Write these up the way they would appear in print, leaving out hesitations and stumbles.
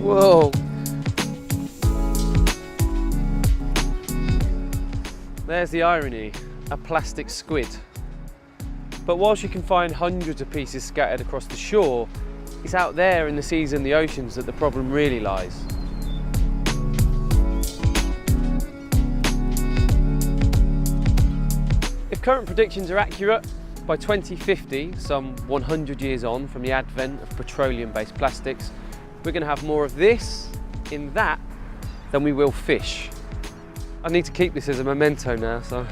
Whoa. There's the irony, a plastic squid. But whilst you can find hundreds of pieces scattered across the shore, it's out there in the seas and the oceans that the problem really lies. If current predictions are accurate, by 2050, some 100 years on from the advent of petroleum-based plastics, we're going to have more of this in that than we will fish. I need to keep this as a memento now, so.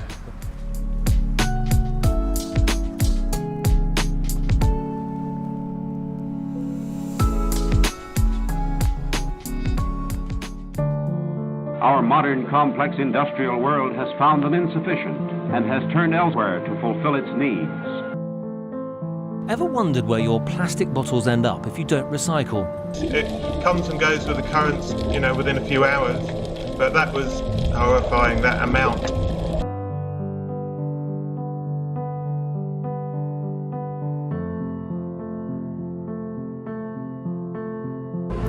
Our modern, complex industrial world has found them insufficient and has turned elsewhere to fulfill its needs. Ever wondered where your plastic bottles end up if you don't recycle? It comes and goes with the currents, within a few hours, but that was horrifying, that amount.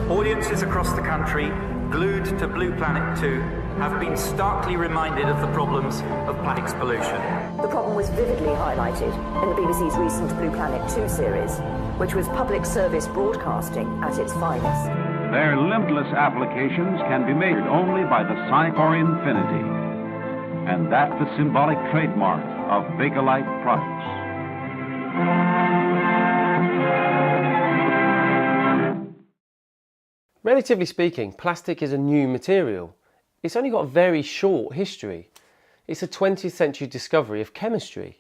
Audiences across the country, glued to Blue Planet 2, have been starkly reminded of the problems of plastics pollution. The problem was vividly highlighted in the BBC's recent Blue Planet 2 series, which was public service broadcasting at its finest. Their limitless applications can be measured only by the sign for infinity, and that's the symbolic trademark of Biddulph products. Relatively speaking, plastic is a new material. It's only got a very short history. It's a 20th century discovery of chemistry.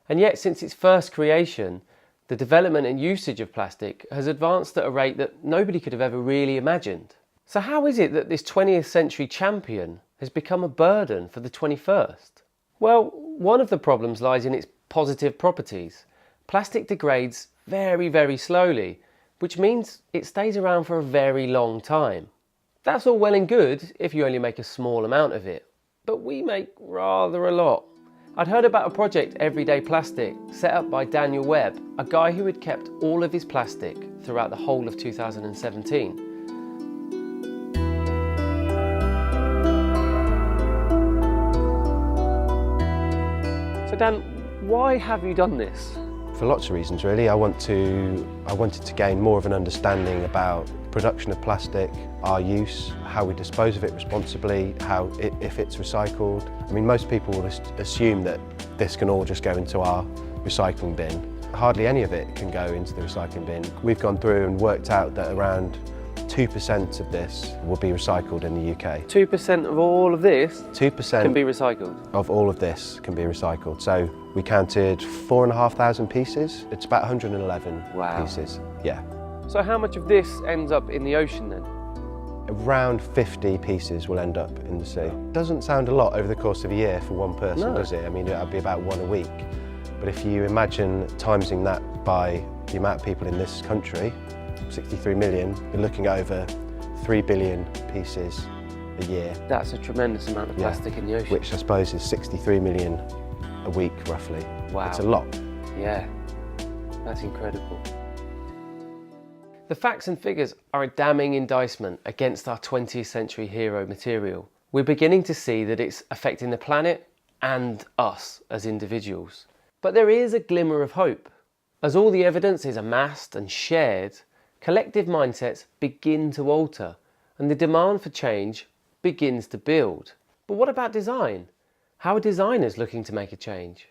And yet, since its first creation, the development and usage of plastic has advanced at a rate that nobody could have ever really imagined. So how is it that this 20th century champion has become a burden for the 21st? Well, one of the problems lies in its positive properties. Plastic degrades very, very slowly, which means it stays around for a very long time. That's all well and good if you only make a small amount of it, but we make rather a lot. I'd heard about a project, Everyday Plastic, set up by Daniel Webb, a guy who had kept all of his plastic throughout the whole of 2017. So Dan, why have you done this? For lots of reasons really. I wanted to gain more of an understanding about production of plastic, our use, how we dispose of it responsibly, if it's recycled. I mean, most people will assume that this can all just go into our recycling bin. Hardly any of it can go into the recycling bin. We've gone through and worked out that around 2% of this will be recycled in the UK. 2% of all of this 2% can be recycled? Of all of this can be recycled. So we counted 4,500 pieces. It's about 111 pieces. Yeah. So how much of this ends up in the ocean then? Around 50 pieces will end up in the sea. Doesn't sound a lot over the course of a year for one person, does it? I mean, it'll be about one a week. But if you imagine timesing that by the amount of people in this country, 63 million, you're looking at over 3 billion pieces a year. That's a tremendous amount of plastic in the ocean. Which I suppose is 63 million a week, roughly. Wow. It's a lot. Yeah, that's incredible. The facts and figures are a damning indictment against our 20th century hero material. We're beginning to see that it's affecting the planet and us as individuals. But there is a glimmer of hope. As all the evidence is amassed and shared, collective mindsets begin to alter and the demand for change begins to build. But what about design? How are designers looking to make a change?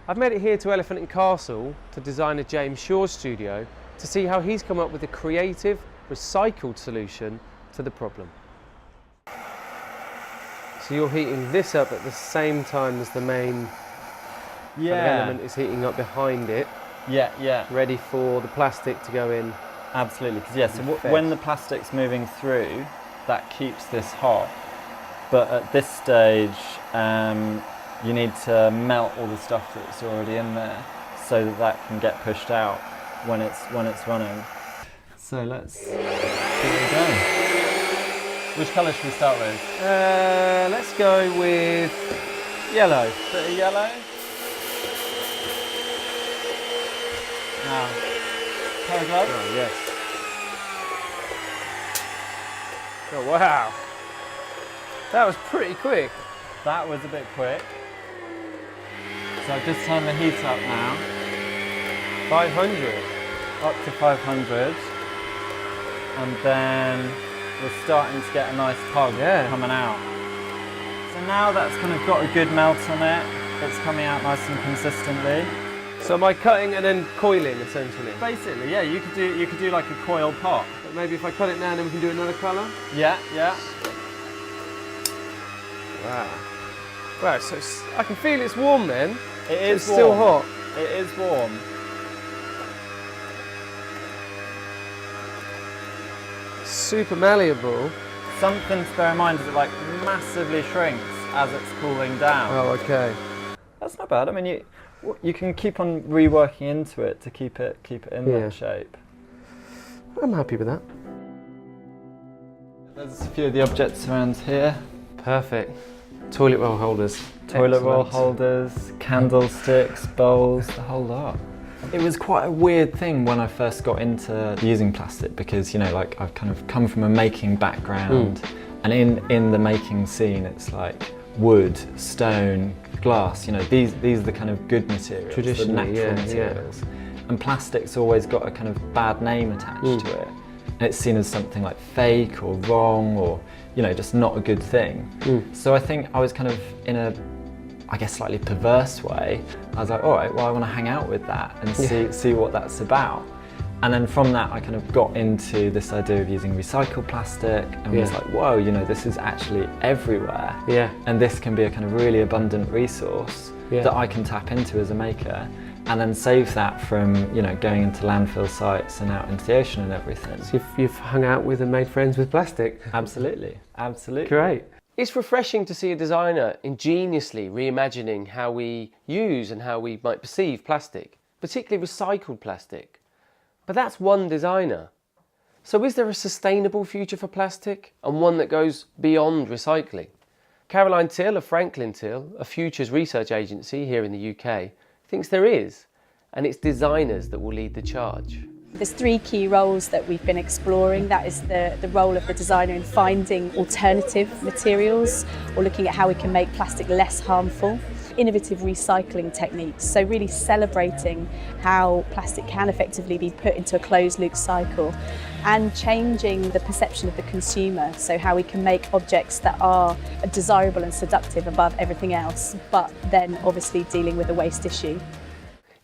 I've made it here to Elephant and Castle to designer James Shaw's studio to see how he's come up with a creative, recycled solution to the problem. So you're heating this up at the same time as the main element is heating up behind it. Yeah. Ready for the plastic to go in. Absolutely, because so when the plastic's moving through, that keeps this hot. But at this stage, you need to melt all the stuff that's already in there so that can get pushed out when it's running. So let's give it a go. Which colour should we start with? Let's go with yellow. Bit of yellow. Now, colour glove. Oh, yes. Oh, wow. That was pretty quick. That was a bit quick. So I've just turned the heat up now. 500. Up to 500. And then we're starting to get a nice tug coming out. So now that's kind of got a good melt on it. It's coming out nice and consistently. So am I cutting and then coiling essentially? Basically, yeah, you could do like a coil pot. But maybe if I cut it now, then we can do another colour? Yeah, yeah. Wow. Wow, so I can feel it's warm then. It is it's still hot. It is warm. Super malleable. Something to bear in mind is it like massively shrinks as it's cooling down. Oh, okay. That's not bad. I mean, you can keep on reworking into it to keep it in that shape. I'm happy with that. There's a few of the objects around here. Perfect. Toilet roll holders. Toilet roll holders, candlesticks, bowls, the whole lot. It was quite a weird thing when I first got into using plastic because, you know, like I've kind of come from a making background and in the making scene it's like wood, stone, glass, you know, these are the kind of good materials, the natural materials. And plastic's always got a kind of bad name attached to it. And it's seen as something like fake or wrong or, you know, just not a good thing. So I think I was kind of in a, I guess, slightly perverse way. I was like, all right, well, I want to hang out with that and see what that's about. And then from that, I kind of got into this idea of using recycled plastic and was like, whoa, you know, this is actually everywhere. And this can be a kind of really abundant resource that I can tap into as a maker and then save that from, you know, going into landfill sites and out into the ocean and everything. So you've hung out with and made friends with plastic. Absolutely, absolutely. Great. It's refreshing to see a designer ingeniously reimagining how we use and how we might perceive plastic, particularly recycled plastic. But that's one designer. So is there a sustainable future for plastic and one that goes beyond recycling? Caroline Till of Franklin Till, a futures research agency here in the UK, thinks there is, and it's designers that will lead the charge. There's three key roles that we've been exploring. That is the role of the designer in finding alternative materials or looking at how we can make plastic less harmful. Innovative recycling techniques, so really celebrating how plastic can effectively be put into a closed loop cycle and changing the perception of the consumer, so how we can make objects that are desirable and seductive above everything else, but then obviously dealing with the waste issue.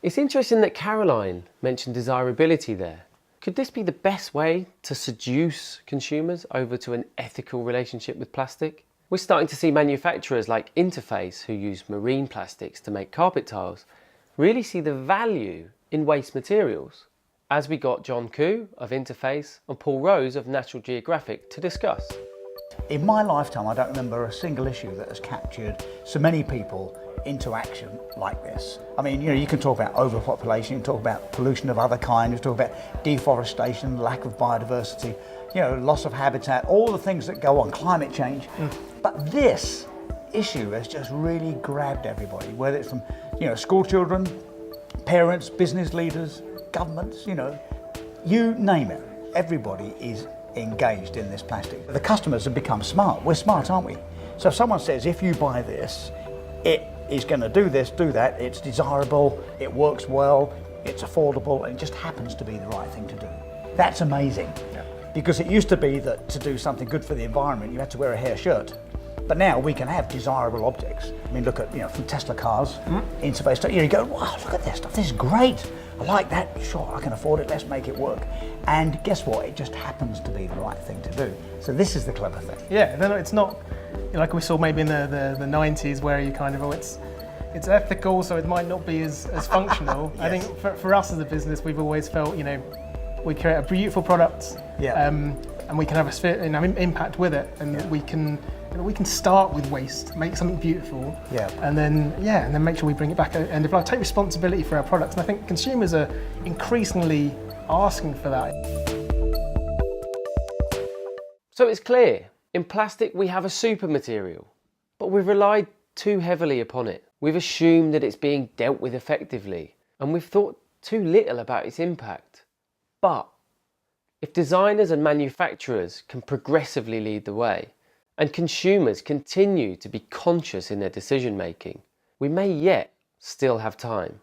It's interesting that Caroline mentioned desirability there. Could this be the best way to seduce consumers over to an ethical relationship with plastic? We're starting to see manufacturers like Interface, who use marine plastics to make carpet tiles, really see the value in waste materials. As we got John Koo of Interface and Paul Rose of National Geographic to discuss. In my lifetime, I don't remember a single issue that has captured so many people into action like this. I mean, you know, you can talk about overpopulation, you can talk about pollution of other kinds, you can talk about deforestation, lack of biodiversity, you know, loss of habitat, all the things that go on, climate change. But this issue has just really grabbed everybody, whether it's from, you know, school children, parents, business leaders, governments, you know, you name it. Everybody is engaged in this plastic. The customers have become smart. We're smart, aren't we? So if someone says, if you buy this, it is going to do this, do that, it's desirable, it works well, it's affordable, and it just happens to be the right thing to do. That's amazing. Because it used to be that to do something good for the environment, you had to wear a hair shirt. But now we can have desirable objects. I mean, look at, you know, from Tesla cars, Interface, you know, you go, wow, look at this stuff, this is great. I like that, sure, I can afford it, let's make it work. And guess what, it just happens to be the right thing to do. So this is the clever thing. Yeah, then it's not, you know, like we saw maybe in the 90s where you kind of, oh, it's ethical, so it might not be as functional. Yes. I think for us as a business, we've always felt, you know, we create a beautiful product, and we can have a impact with it, and we can start with waste, make something beautiful, and then make sure we bring it back at the end of life. Take responsibility for our products, and I think consumers are increasingly asking for that. So it's clear, in plastic we have a super material, but we've relied too heavily upon it. We've assumed that it's being dealt with effectively, and we've thought too little about its impact. But If designers and manufacturers can progressively lead the way, and consumers continue to be conscious in their decision making, we may yet still have time.